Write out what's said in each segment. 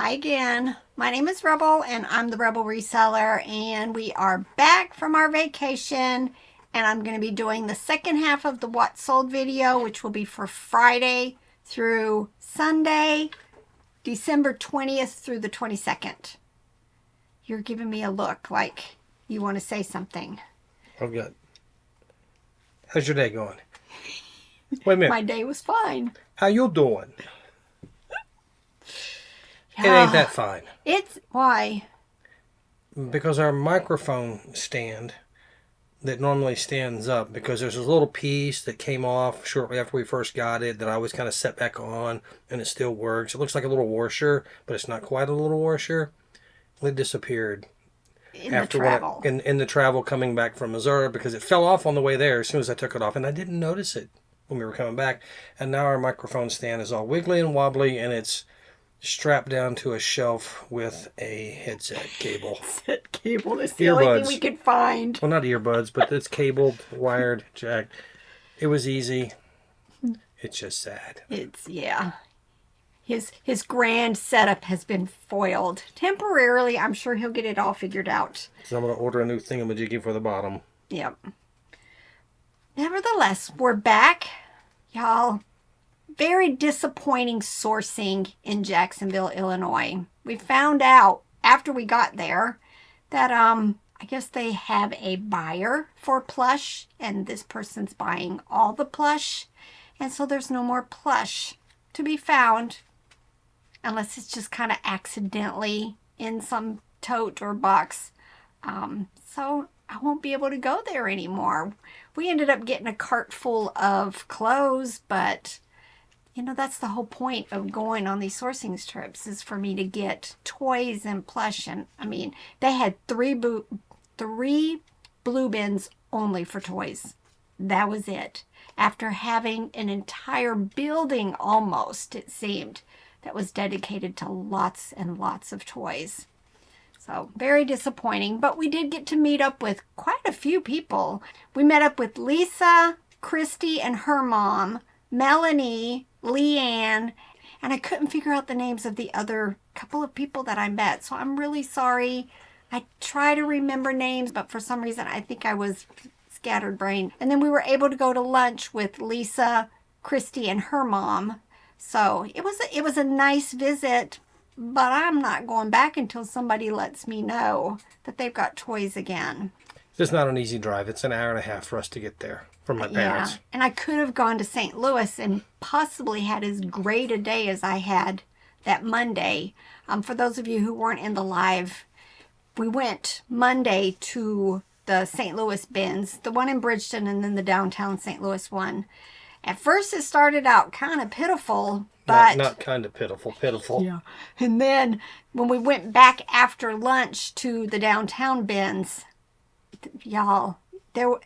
Hi again. My name is Rebel and I'm the Rebel Reseller, and we are back from our vacation, and I'm going to be doing the second half of the What Sold video, which will be for Friday through Sunday, December 20th through the 22nd. You're giving me a look like you want to say something. Oh, good. How's your day going? Wait a minute. My day was fine. How you doing? It ain't that fine. It's... Why? Because our microphone stand that normally stands up, because there's this little piece that came off shortly after we first got it that I always kind of set back on, and it still works. It looks like a little washer, but it's not quite a little washer. It disappeared. In the travel. In the travel coming back from Missouri, because it fell off on the way there as soon as I took it off, and I didn't notice it when we were coming back. And now our microphone stand is all wiggly and wobbly, and it's strapped down to a shelf with a headset cable. Headset cable. That's the only thing we could find. Well, not earbuds, but it's cabled, wired, jacked. It was easy. It's just sad. Yeah. His grand setup has been foiled. Temporarily, I'm sure he'll get it all figured out. So I'm going to order a new thingamajiggy for the bottom. Yep. Nevertheless, we're back, y'all. Very disappointing sourcing in Jacksonville, Illinois. We found out after we got there that I guess they have a buyer for Plush, and this person's buying all the Plush, and so there's no more Plush to be found unless it's just kind of accidentally in some tote or box. So I won't be able to go there anymore. We ended up getting a cart full of clothes, but you know, that's the whole point of going on these sourcing trips, is for me to get toys and Plush. And I mean, they had three blue bins only for toys. That was it. After having an entire building almost, it seemed, that was dedicated to lots and lots of toys. So very disappointing, but we did get to meet up with quite a few people. We met up with Lisa, Christy and her mom, Melanie, Leanne, and I couldn't figure out the names of the other couple of people that I met, so I'm really sorry. I try to remember names, but for some reason I think I was scattered brain. And then we were able to go to lunch with Lisa, Christy and her mom. So it was a nice visit, but I'm not going back until somebody lets me know that they've got toys again. It's not an easy drive. It's an hour and a half for us to get there from my parents. Yeah, and I could have gone to St. Louis and possibly had as great a day as I had that Monday. For those of you who weren't in the live, we went Monday to the St. Louis bins, the one in Bridgeton and then the downtown St. Louis one. At first it started out kind of pitiful, but... Not kind of pitiful. Yeah. And then when we went back after lunch to the downtown bins, y'all,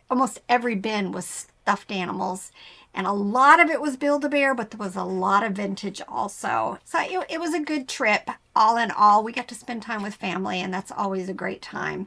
almost every bin was stuffed animals, and a lot of it was Build-A-Bear, but there was a lot of vintage also. So it was a good trip. All in all, we got to spend time with family, and that's always a great time.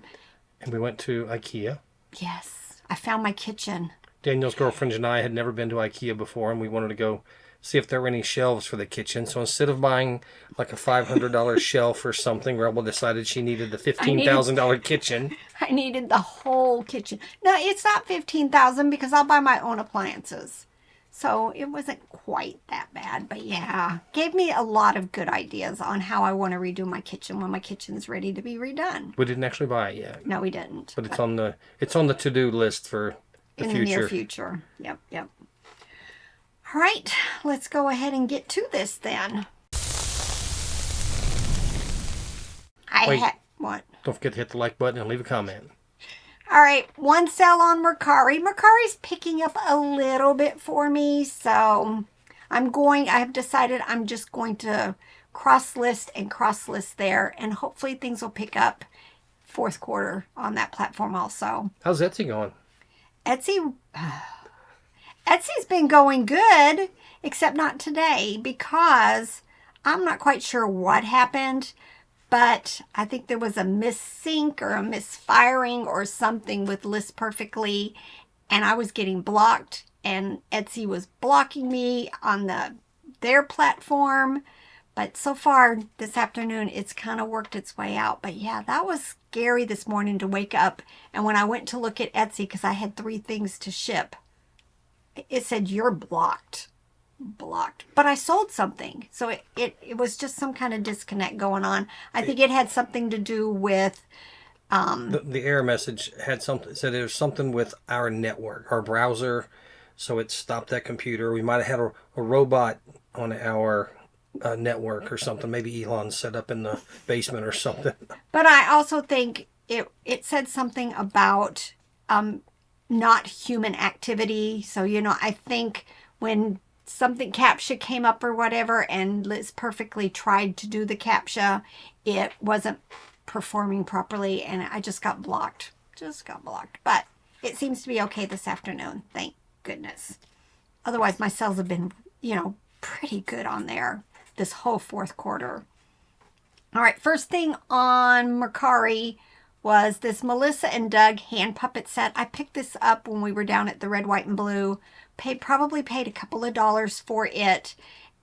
And we went to Ikea. Yes, I found my kitchen. Daniel's girlfriend and I had never been to Ikea before, and we wanted to go see if there were any shelves for the kitchen. So instead of buying like a $500 shelf or something, Rebel decided she needed the $15,000 kitchen. I needed the whole kitchen. No, it's not $15,000 because I'll buy my own appliances. So it wasn't quite that bad, but yeah, gave me a lot of good ideas on how I want to redo my kitchen when my kitchen's ready to be redone. We didn't actually buy it yet. No, we didn't. But it's on the to-do list for in the near future. Yep. All right, let's go ahead and get to this then. What? Don't forget to hit the like button and leave a comment. All right, one sale on Merari. Merari's picking up a little bit for me, so I have decided I'm just going to cross-list there, and hopefully things will pick up fourth quarter on that platform also. How's Etsy going? Etsy's been going good, except not today, because I'm not quite sure what happened, but I think there was a missync or a misfiring or something with List Perfectly, and I was getting blocked, and Etsy was blocking me on their platform, But so far this afternoon, it's kind of worked its way out. But yeah, that was scary this morning to wake up. And when I went to look at Etsy, because I had 3 things to ship, it said, you're blocked. But I sold something. So it was just some kind of disconnect going on. I think it had something to do with... The error message had something, said there was something with our network, our browser. So it stopped that computer. We might have had a robot on our network or something. Maybe Elon set up in the basement or something. But I also think it said something about not human activity. So, I think when something CAPTCHA came up or whatever and Liz perfectly tried to do the CAPTCHA, it wasn't performing properly and I just got blocked. But it seems to be okay this afternoon. Thank goodness. Otherwise, my sales have been, pretty good on there this whole fourth quarter. All right, first thing on Mercari was this Melissa and Doug hand puppet set. I picked this up when we were down at the Red, White, and Blue. Probably paid a couple of dollars for it.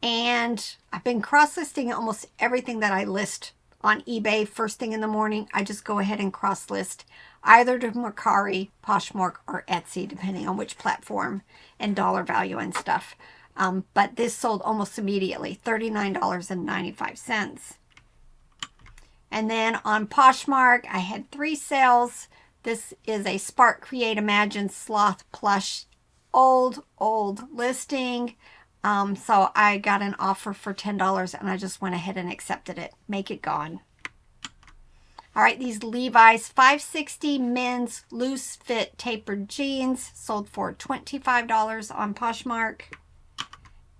And I've been cross-listing almost everything that I list on eBay first thing in the morning. I just go ahead and cross-list either to Mercari, Poshmark, or Etsy, depending on which platform and dollar value and stuff. But this sold almost immediately, $39.95. And then on Poshmark, I had 3 sales. This is a Spark Create Imagine Sloth Plush old listing. So I got an offer for $10 and I just went ahead and accepted it. Make it gone. All right, these Levi's 560 men's loose fit tapered jeans sold for $25 on Poshmark.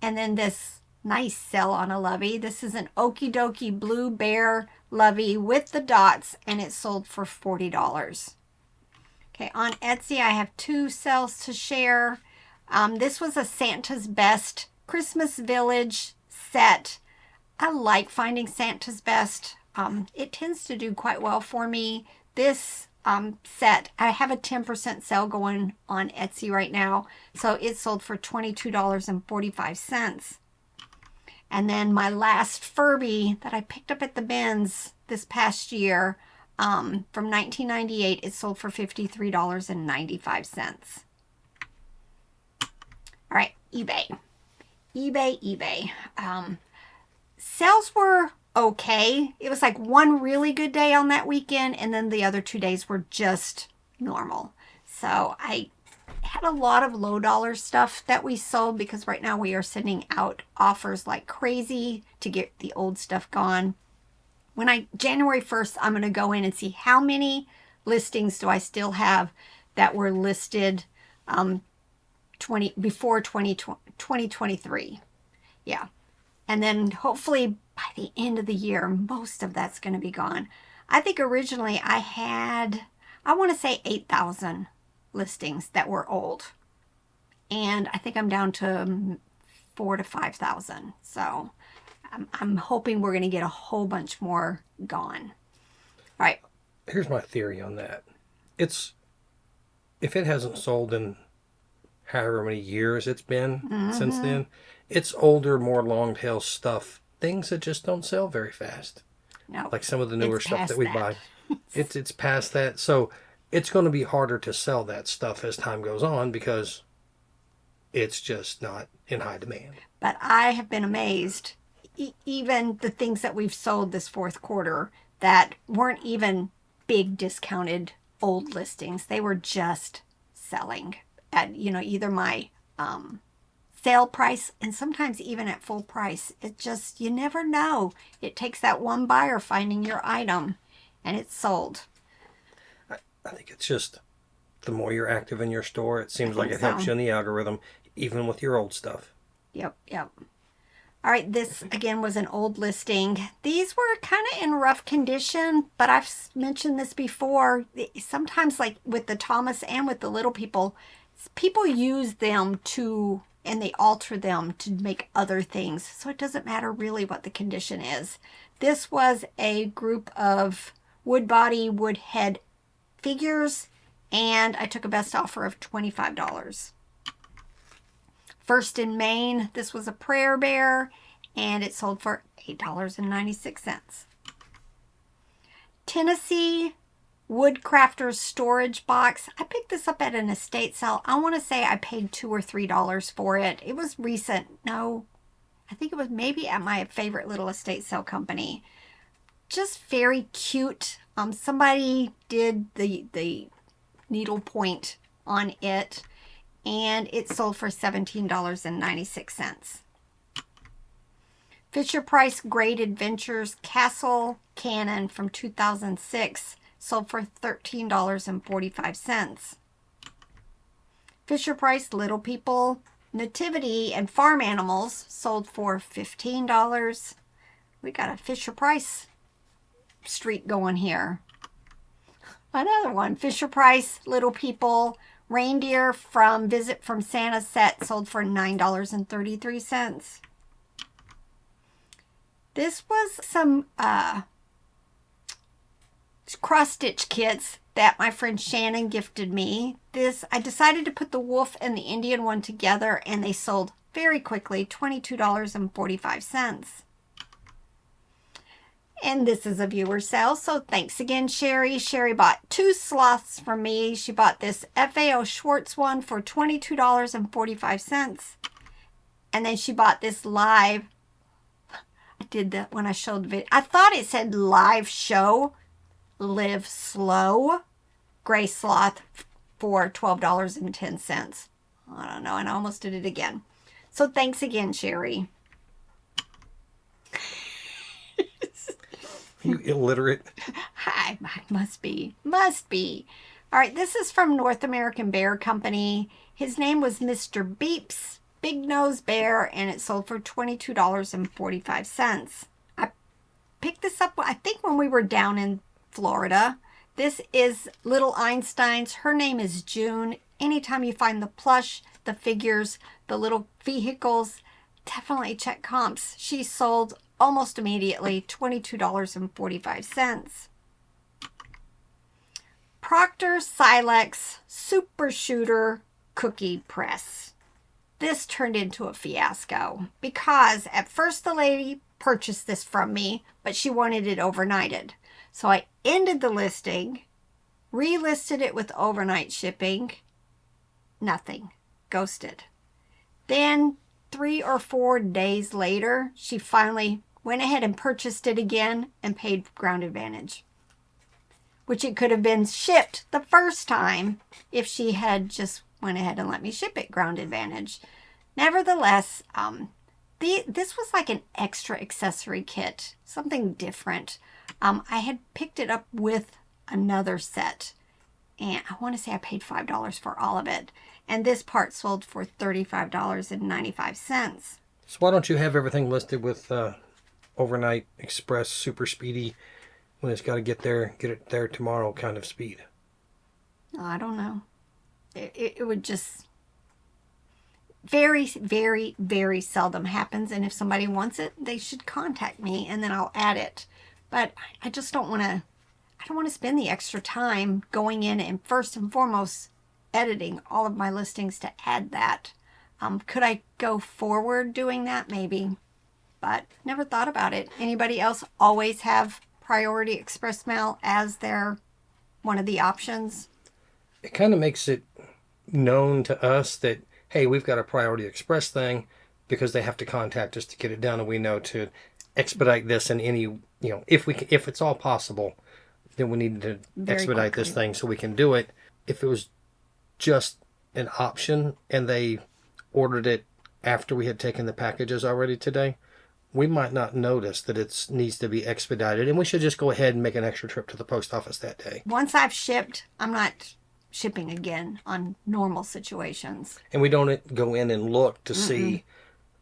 And then this nice sell on a lovey. This is an Okie Dokie Blue Bear lovey with the dots and it sold for $40. Okay, on Etsy, I have 2 sales to share. This was a Santa's Best Christmas Village set. I like finding Santa's Best. It tends to do quite well for me. This set, I have a 10% sale going on Etsy right now. So it sold for $22.45. And then my last Furby that I picked up at the bins this past year, from 1998, it sold for $53.95. All right, eBay. Sales were okay. It was like one really good day on that weekend, and then the other 2 days were just normal. So I had a lot of low dollar stuff that we sold because right now we are sending out offers like crazy to get the old stuff gone. January 1st, I'm going to go in and see how many listings do I still have that were listed before 2023. Yeah. And then hopefully by the end of the year, most of that's going to be gone. I think originally I had, I want to say 8,000 listings that were old. And I think I'm down to 4,000 to 5,000. So I'm hoping we're going to get a whole bunch more gone. All right. Here's my theory on that. If it hasn't sold in however many years it's been since then, it's older, more long tail stuff. Things that just don't sell very fast. No, like some of the newer stuff that we buy. It's past that. So it's going to be harder to sell that stuff as time goes on because it's just not in high demand. But I have been amazed. Even the things that we've sold this fourth quarter that weren't even big discounted old listings. They were just selling at, either my sale price and sometimes even at full price. It just, you never know. It takes that one buyer finding your item and it's sold. I think it's just the more you're active in your store, it seems like it helps you in the algorithm, even with your old stuff. Yep. All right, this again was an old listing. These were kind of in rough condition, but I've mentioned this before. Sometimes like with the Thomas and with the little people use them and they alter them to make other things. So it doesn't matter really what the condition is. This was a group of wood body, wood head figures, and I took a best offer of $25. First in Maine, this was a prayer bear, and it sold for $8.96. Tennessee Woodcrafters storage box. I picked this up at an estate sale. I want to say I paid $2 or $3 for it. It was recent. No, I think it was maybe at my favorite little estate sale company. Just very cute. Somebody did the needle point on it, and it sold for $17.96. Fisher-Price Great Adventures Castle Cannon from 2006 sold for $13.45. Fisher-Price Little People Nativity and Farm Animals sold for $15. We got a Fisher-Price streak going here. Another one, Fisher-Price Little People Reindeer from Visit from Santa set sold for $9.33. This was some cross-stitch kits that my friend Shannon gifted me. I decided to put the wolf and the Indian one together, and they sold very quickly, $22.45. And this is a viewer sale, so thanks again, Sherry. Sherry bought 2 sloths from me. She bought this FAO Schwartz one for $22.45. And then she bought this live. I did that when I showed the video. I thought it said live show, live slow, gray sloth for $12.10. I don't know, and I almost did it again. So thanks again, Sherry. You illiterate. I must be. All right, this is from North American Bear Company. His name was Mr. Beeps, Big Nose Bear, and it sold for $22.45. I picked this up, I think, when we were down in Florida. This is Little Einstein's. Her name is June. Anytime you find the plush, the figures, the little vehicles, definitely check comps. She sold almost immediately, $22.45. Proctor Silex Super Shooter Cookie Press. This turned into a fiasco because at first the lady purchased this from me, but she wanted it overnighted. So I ended the listing, relisted it with overnight shipping. Nothing. Ghosted. Then 3 or 4 days later, she finally went ahead and purchased it again and paid Ground Advantage, which it could have been shipped the first time if she had just went ahead and let me ship it Ground Advantage. Nevertheless, this was like an extra accessory kit, something different. I had picked it up with another set, and I want to say I paid $5 for all of it. And this part sold for $35.95. So why don't you have everything listed with overnight express super speedy when it's got to get it there tomorrow kind of speed? I don't know. It would just very, very, very seldom happens. And if somebody wants it, they should contact me and then I'll add it. But I just don't want to, I don't want to spend the extra time going in and first and foremost editing all of my listings to add that. Could I go forward doing that? Maybe, but never thought about it. Anybody else always have Priority Express Mail as their one of the options? It kind of makes it known to us that, hey, we've got a Priority Express thing, because they have to contact us to get it done, and we know to expedite this in any, if it's all possible, then we need to expedite this thing so we can do it. If it was just an option and they ordered it after we had taken the packages already today, we might not notice that it needs to be expedited, and we should just go ahead and make an extra trip to the post office that day. Once I've shipped, I'm not shipping again on normal situations. And we don't go in and look to see,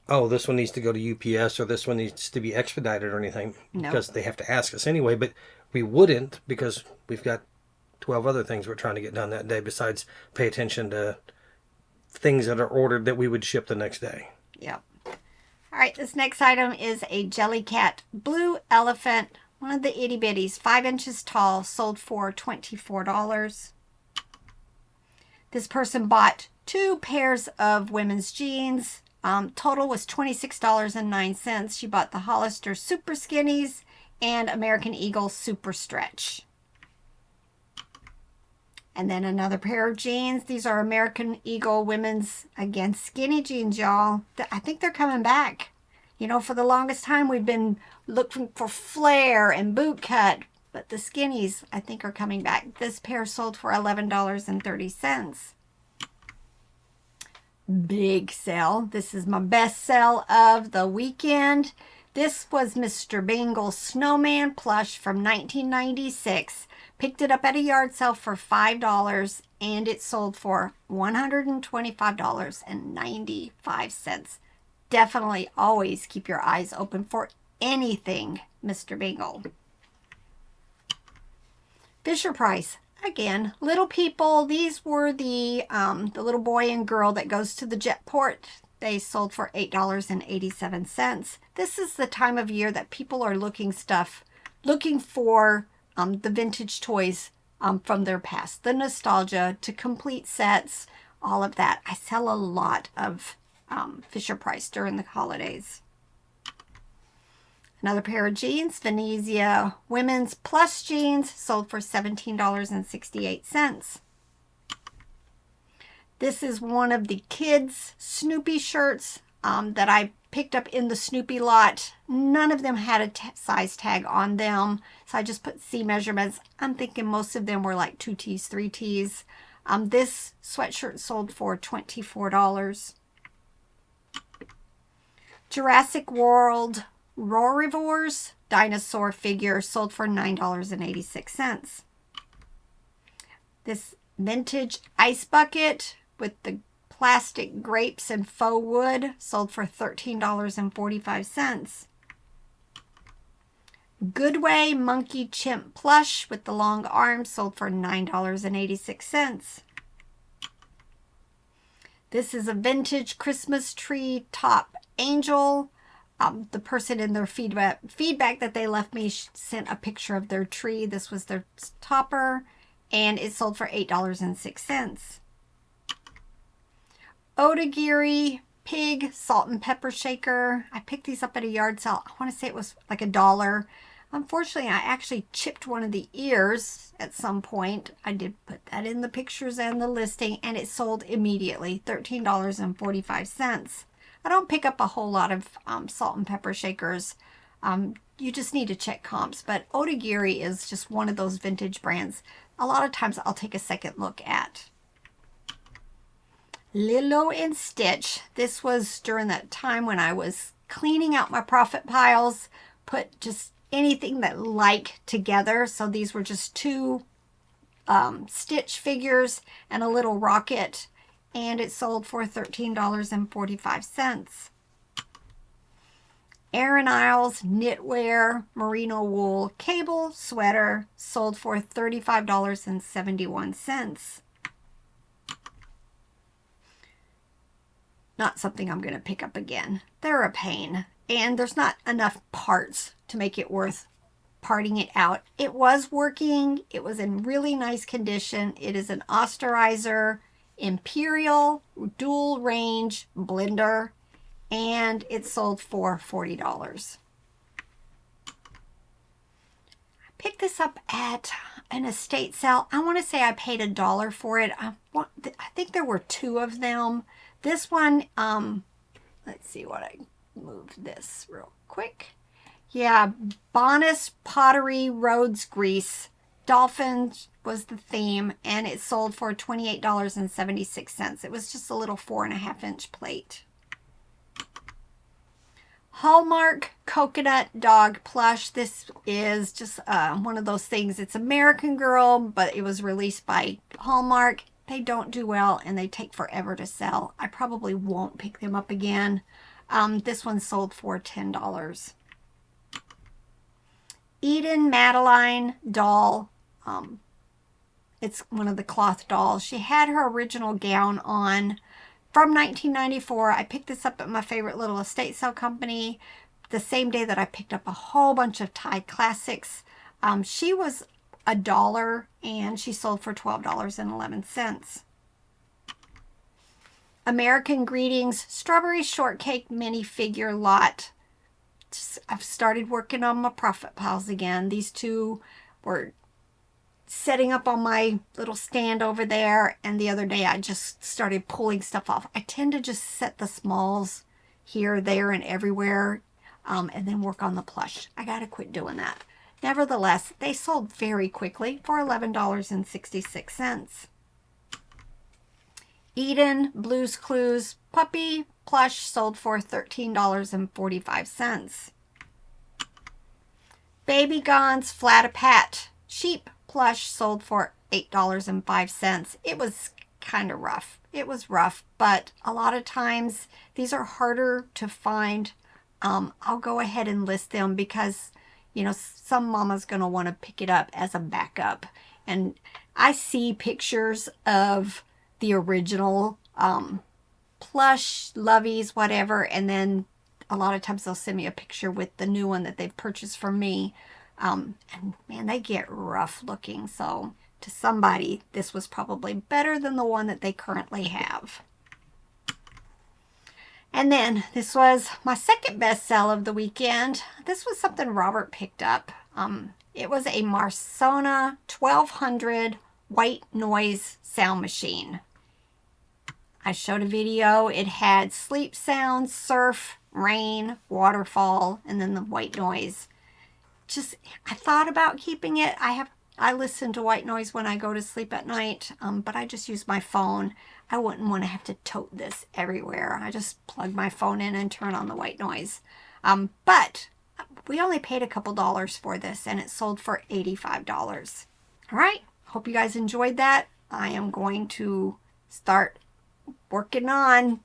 oh, this one needs to go to UPS or this one needs to be expedited or anything, because they have to ask us anyway. But we wouldn't, because we've got 12 other things we're trying to get done that day besides pay attention to things that are ordered that we would ship the next day. Yep. All right, this next item is a Jellycat Blue Elephant, one of the itty bitties, 5 inches tall, sold for $24. This person bought 2 pairs of women's jeans. Total was $26.09. She bought the Hollister Super Skinnies and American Eagle Super Stretch. And then another pair of jeans. These are American Eagle women's, again, skinny jeans, y'all. I think they're coming back. You know, for the longest time, we've been looking for flare and boot cut, but the skinnies, I think, are coming back. This pair sold for $11.30. Big sale. This is my best sale of the weekend. This was Mr. Bingle's Snowman Plush from 1996. Picked it up at a yard sale for $5 and it sold for $125.95. Definitely always keep your eyes open for anything Mr. Bingle. Fisher Price. Again, Little People. These were the little boy and girl that goes to the Jetport. They sold for $8.87. This is the time of year that people are looking for the vintage toys from their past, the nostalgia, to complete sets, all of that. I sell a lot of Fisher Price during the holidays. Another pair of jeans, Venezia Women's Plus jeans, sold for $17.68. This is one of the kids' Snoopy shirts that I picked up in the Snoopy lot. None of them had a size tag on them, so I just put C measurements. I'm thinking most of them were like 2Ts, 3Ts. This sweatshirt sold for $24. Jurassic World Rorivores dinosaur figure sold for $9.86. This vintage ice bucket with the plastic grapes and faux wood sold for $13.45. Goodway Monkey Chimp plush with the long arms sold for $9.86. This is a vintage Christmas tree top angel. The person in their feedback that they left me sent a picture of their tree. This was their topper, and it sold for $8.06. Otagiri Pig Salt and Pepper Shaker. I picked these up at a yard sale. I want to say it was like $1. Unfortunately, I actually chipped one of the ears at some point. I did put that in the pictures and the listing, and it sold immediately, $13.45. I don't pick up a whole lot of salt and pepper shakers. You just need to check comps, but Otagiri is just one of those vintage brands. A lot of times I'll take a second look at. Lilo and Stitch. This was during that time when I was cleaning out my profit piles, put just anything that like together. So these were just two Stitch figures and a little rocket, and it sold for $13.45. Erin Isles knitwear merino wool cable sweater sold for $35.71. Not something I'm going to pick up again. They're a pain, and there's not enough parts to make it worth parting it out. It was working. It was in really nice condition. It is an Osterizer Imperial dual range blender, and it sold for $40. I picked this up at an estate sale. I want to say I paid $1 for it. I think there were two of them. This one, let's see what I moved this real quick. Yeah, Bonus Pottery Rhodes Grease. Dolphins was the theme, and it sold for $28.76. It was just a little 4.5-inch plate. Hallmark Coconut Dog Plush. This is just one of those things. It's American Girl, but it was released by Hallmark. They don't do well, and they take forever to sell. I probably won't pick them up again. This one sold for $10. Eden Madeline doll. It's one of the cloth dolls. She had her original gown on from 1994. I picked this up at my favorite little estate sale company the same day that I picked up a whole bunch of Thai classics. She was $1, and she sold for $12.11. American Greetings Strawberry Shortcake minifigure lot. I've started working on my profit piles again. These two were setting up on my little stand over there, and the other day I just started pulling stuff off. I tend to just set the smalls here, there, and everywhere, and then work on the plush. I gotta quit doing that. Nevertheless, they sold very quickly for $11.66. Eden Blue's Clues puppy plush sold for $13.45. Baby Gone's Flat-A-Pat sheep plush sold for $8.05. It was kind of rough. It was rough, but a lot of times these are harder to find. I'll go ahead and list them because, you know, some mama's going to want to pick it up as a backup. And I see pictures of the original plush, loveys, whatever, and then a lot of times they'll send me a picture with the new one that they've purchased from me. And man, they get rough looking. So to somebody, this was probably better than the one that they currently have. And then this was my second best sell of the weekend. This was something Robert picked up. It was a Marsona 1200 white noise sound machine. I showed a video. It had sleep sounds, surf, rain, waterfall, and then the white noise. I thought about keeping it. I listen to white noise when I go to sleep at night, but I just use my phone. I wouldn't want to have to tote this everywhere. I just plug my phone in and turn on the white noise. But we only paid a couple dollars for this, and it sold for $85. All right. Hope you guys enjoyed that. I am going to start working on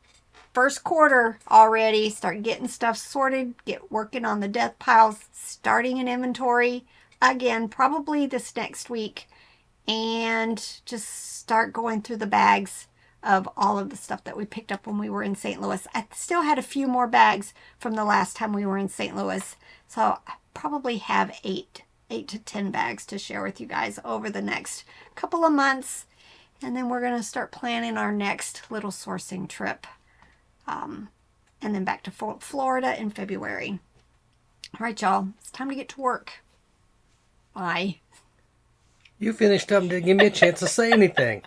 first quarter already, start getting stuff sorted, get working on the death piles, starting an inventory again, probably this next week, and just start going through the bags of all of the stuff that we picked up when we were in St. Louis. I still had a few more bags from the last time we were in St. Louis, so I probably have 8 to 10 bags to share with you guys over the next couple of months. And then we're going to start planning our next little sourcing trip. And then back to Florida in February. All right, y'all. It's time to get to work. Bye. You finished up and didn't give me a chance to say anything.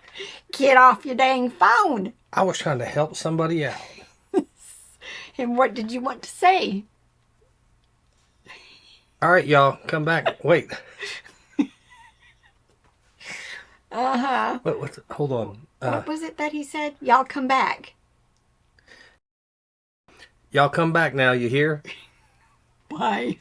Get off your dang phone. I was trying to help somebody out. And what did you want to say? All right, y'all. Come back. Wait. Uh-huh. Hold on. What was it that he said? Y'all come back. Y'all come back now, you hear? Bye.